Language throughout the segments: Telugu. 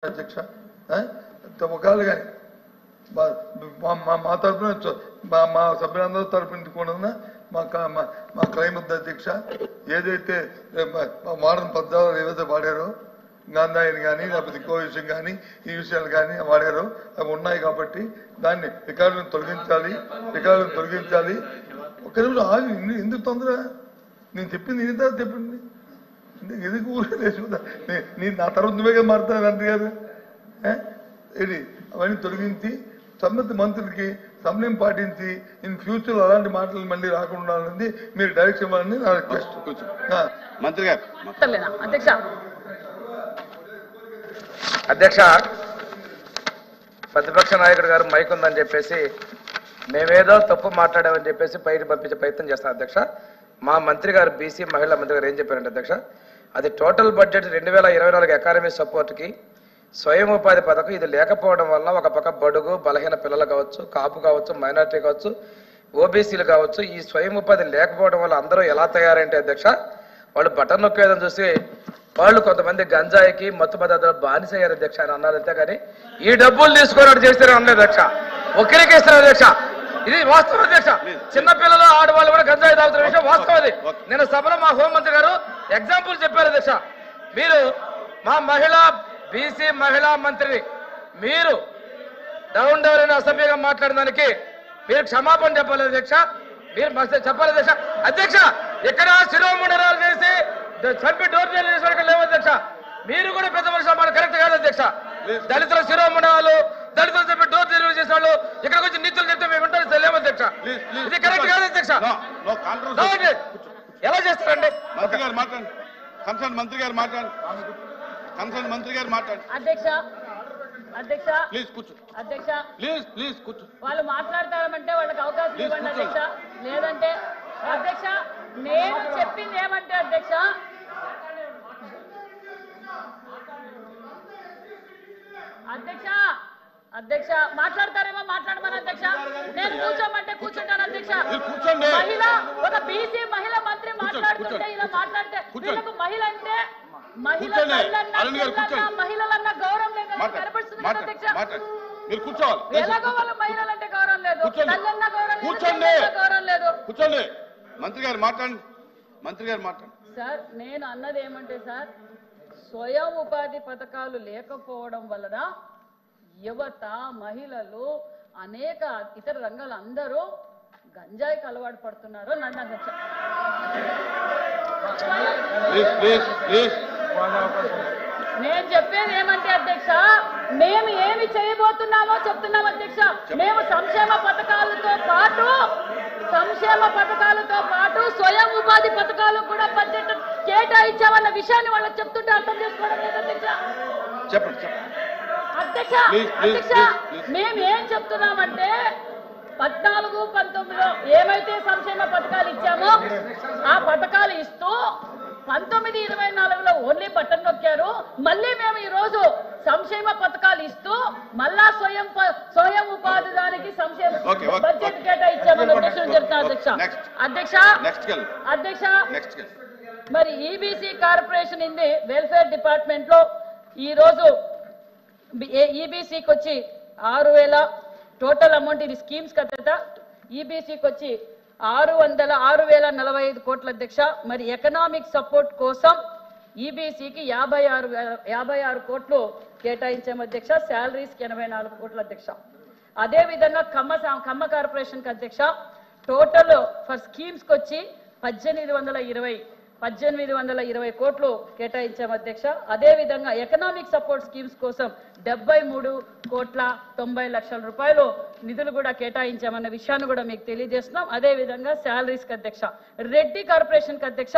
అధ్యక్ష ఒకళ్ళు కానీ మా తరఫున మా సభ్యులందరూ తరఫున కూడా మా క్రైమ్ అధ్యక్ష ఏదైతే మోడర్న్ పద్ధతులు ఏదైతే వాడారో గాంధాయిని కానీ లేకపోతే ఇంకో విషయం కానీ ఈ విషయాలు కానీ వాడారో అవి ఉన్నాయి కాబట్టి దాన్ని రికార్డులను తొలగించాలి ఒక్క నిమిషం ఆగి ఎందుకు తొందర నేను చెప్పింది ఇంత చెప్పింది ఎందుకు ఊరేసు నా తర్వాత నువ్వే కదా మారుతాను అంతే కాదు ఇది అవన్నీ తొలగించి సంబంధిత మంత్రులకి సమన్వయం పాటించి ఇన్ ఫ్యూచర్ అలాంటి మాటలు మళ్ళీ రాకుండా మీరు డైరెక్షన్ ఇవ్వాలని నా రిక్వెస్ట్. మంత్రి గారు అధ్యక్ష ప్రతిపక్ష నాయకుడు గారు మైక్ ఉందని చెప్పేసి మేమేదో తప్పు మాట్లాడామని చెప్పేసి పైకి పంపించే ప్రయత్నం చేస్తాం అధ్యక్ష. మా మంత్రి గారు బీసీ మహిళా మంత్రి గారు ఏం చెప్పారంటే అధ్యక్ష, అది టోటల్ బడ్జెట్ 2024 అకాడమీ సపోర్ట్కి స్వయం ఉపాధి పథకం ఇది లేకపోవడం వల్ల ఒక పక్క బడుగు బలహీన పిల్లలు కావచ్చు, కాపు కావచ్చు, మైనార్టీ కావచ్చు, ఓబీసీలు కావచ్చు, ఈ స్వయం ఉపాధి లేకపోవడం వల్ల అందరూ ఎలా తయారంటే అధ్యక్ష, వాళ్ళు బటన్ నొక్కేదని చూసి వాళ్ళు కొంతమంది గంజాయికి మత్తు పదార్థాలు బానిసయ్యారు అధ్యక్ష అని అన్నారు. అంతేగాని ఈ డబ్బులు తీసుకున్నట్టు చేస్తారు అనలేదు అధ్యక్ష, ఒక్కరికే ఇస్తారు అధ్యక్ష. ఇది వాస్తవం అధ్యక్ష. చిన్నపిల్లలు ఆడవాళ్ళు కూడా గంజాయి తాగుతున్న విషయం వాస్తవం. అది నేను సభలో మా హోంమంత్రి గారు ఎగ్జాంపుల్ చెప్పారు అధ్యక్ష. మీరు మా బీసీ మహిళా మంత్రిని మీరు డౌన్ అసభ్యంగా మాట్లాడిన దానికి మీరు క్షమాపణ చెప్పాలి అధ్యక్ష. మీరు చెప్పాలి అధ్యక్ష. అధ్యక్ష ఇక్కడ శిరోముండరాలు చేసి చంపి డోర్ చేసిన లేవు అధ్యక్ష. మీరు కూడా పెద్ద మనిషి మాట కరెక్ట్ కాదు అధ్యక్ష. దళితుల శిరోముండాలు దళితులు చెప్పి డోర్ డెలివరీ చేసిన వాళ్ళు ఇక్కడికి వచ్చి నీతులు చెప్తే మేము ఉంటారు లేవు అధ్యక్ష. ఇది కరెక్ట్ కాదు అధ్యక్ష. ఎలా చేస్తారండి? మంత్రి గారు మాట్లాడండి అధ్యక్ష ప్లీజ్ కూర్చో. అధ్యక్ష ప్లీజ్ కూర్చో. వాళ్ళు మాట్లాడతామంటే వాళ్ళకి అవకాశం ఇవ్వండి అధ్యక్ష. లేదంటే అధ్యక్ష నేను చెప్పింది ఏమంటే అధ్యక్ష, అధ్యక్ష మాట్లాడతారేమో మాట్లాడమని అధ్యక్ష. నేను కూర్చోమంటే కూర్చుంటాను అధ్యక్ష. మహిళ ఒక బీసీ మహిళా మంత్రి మాట్లాడుతుంటే ఇలా మాట్లాడితే వీళ్ళకు మహిళ అంటే మహిళలన్న గౌరవం లేదు కనపడుతుంది అధ్యక్ష. ఎలాగో వాళ్ళ మహిళలంటే గౌరవం లేదు, తల్లన్న గౌరవం లేదు. కూర్చోండి. మంత్రి గారు మాట్లాడండి. సార్ నేను అన్నది ఏమంటే సార్, స్వయం ఉపాధి పథకాలు లేకపోవడం వలన యువత మహిళలు అనేక ఇతర రంగాలు అందరూ గంజాయికి అలవాటు పడుతున్నారు నన్ను అధ్యక్ష. నేను చెప్పేది ఏమంటే అధ్యక్ష, మేము ఏమి చేయబోతున్నామో చెప్తున్నాం అధ్యక్ష. మేము సంక్షేమ పథకాలతో పాటు స్వయం ఉపాధి పథకాలు కూడా బడ్జెట్ కేటాయించామన్న విషయాన్ని వాళ్ళకి చెప్తుంటే అర్థం చేసుకోవడం లేదు అధ్యక్ష. అధ్యక్ష మేము ఏం చెప్తున్నామంటే 14-19లో ఏమైతే సంక్షేమ పథకాలు ఇచ్చామో ఆ పథకాలు ఇస్తూ 19-24లో ఓన్లీ బటన్ నొక్కారు. మళ్ళీ మేము ఈ రోజు సంక్షేమ పథకాలు ఇస్తూ మళ్ళా స్వయం ఉపాధి దానికి సంక్షేమ బడ్జెట్ కేటాయించామని ఉద్దేశం చెప్తాను అధ్యక్ష. మరి ఈబీసీ కార్పొరేషన్ ఇంది వెల్ఫేర్ డిపార్ట్మెంట్ లో ఈ రోజు ఈబీసీకి వచ్చి 6,000 టోటల్ అమౌంట్, ఇది స్కీమ్స్ కదా, ఈబీసీకి వచ్చి 6,045 కోట్ల అధ్యక్ష. మరి ఎకనామిక్ సపోర్ట్ కోసం ఈబీసీకి 56 కోట్లు కేటాయించాము అధ్యక్ష. శాలరీస్కి 84 కోట్ల అధ్యక్ష. అదేవిధంగా ఖమ్మ కార్పొరేషన్కి అధ్యక్ష టోటల్ ఫర్ స్కీమ్స్కి వచ్చి 1820 కోట్లు కేటాయించాము అధ్యక్ష. అదేవిధంగా ఎకనామిక్ సపోర్ట్ స్కీమ్స్ కోసం 73,90,00,000 రూపాయలు నిధులు కూడా కేటాయించామన్న విషయాన్ని కూడా మీకు తెలియజేస్తున్నాం. అదేవిధంగా శాలరీస్కి అధ్యక్ష రెడ్డి కార్పొరేషన్కి అధ్యక్ష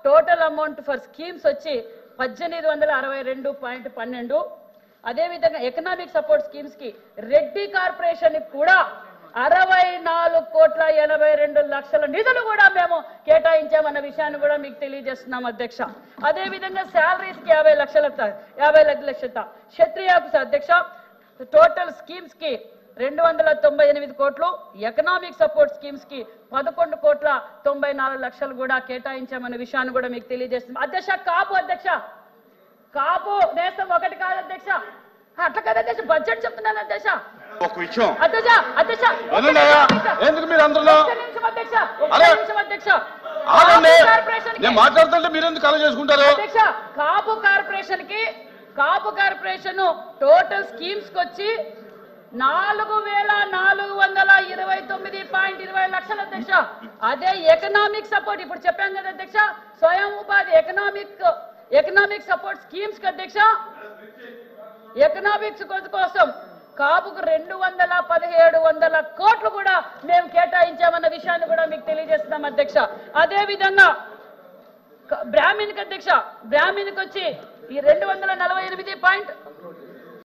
టోటల్ అమౌంట్ ఫర్ స్కీమ్స్ వచ్చి 1862.12. అదేవిధంగా ఎకనామిక్ సపోర్ట్ స్కీమ్స్కి రెడ్డి కార్పొరేషన్ కూడా 64,82,00,000 నిధులు కూడా మేము కేటాయించామన్న విషయాన్ని కూడా మీకు తెలియజేస్తున్నాం అధ్యక్ష. అదేవిధంగా శాలరీస్కి 50 లక్షల క్షత్రియాకు అధ్యక్ష టోటల్ స్కీమ్స్కి 298 కోట్లు, ఎకనామిక్ సపోర్ట్ స్కీమ్స్కి 11,94,00,000 కూడా కేటాయించామన్న విషయాన్ని కూడా మీకు తెలియజేస్తున్నాం అధ్యక్ష. కాపు నేస్తం ఒకటి కాదు అధ్యక్ష, అట్లా కదా అధ్యక్ష, బడ్జెట్ చెప్తున్నాను అధ్యక్ష. ఒక విషయం అధ్యక్ష అధ్యక్ష వదలండియా. ఎందుకు మీరు అందరిలో ఒక్క నిమిషం అధ్యక్ష, ఒక్క అరే. నిమిషం అధ్యక్ష. ఆగండి. కాపు కార్పొరేషన్ కి- నేను మాట్లాడుతుంటే మీరు ఎందుకు అలా చేసుకుంటారు? అధ్యక్ష, కాపు కార్పొరేషన్ టోటల్ స్కీమ్స్ కి వచ్చి 4,429.20 లక్షలు అధ్యక్ష. అదే ఎకనామిక్ సపోర్ట్ ఇప్పుడు చెప్పాను కదా అధ్యక్ష, స్వయం ఉపాధి ఎకనామిక్ సపోర్ట్ స్కీమ్స్ కి అధ్యక్ష, ఎకనామిక్స్ కోసం కాపుకు 2,1700 కోట్లు కూడా మేము కేటాయించామన్న విషయాన్ని కూడా మీకు తెలియజేస్తున్నాం అధ్యక్ష. అదే విధంగా బ్రాహ్మణికి అధ్యక్ష, బ్రాహ్మణికి వచ్చి ఈ 248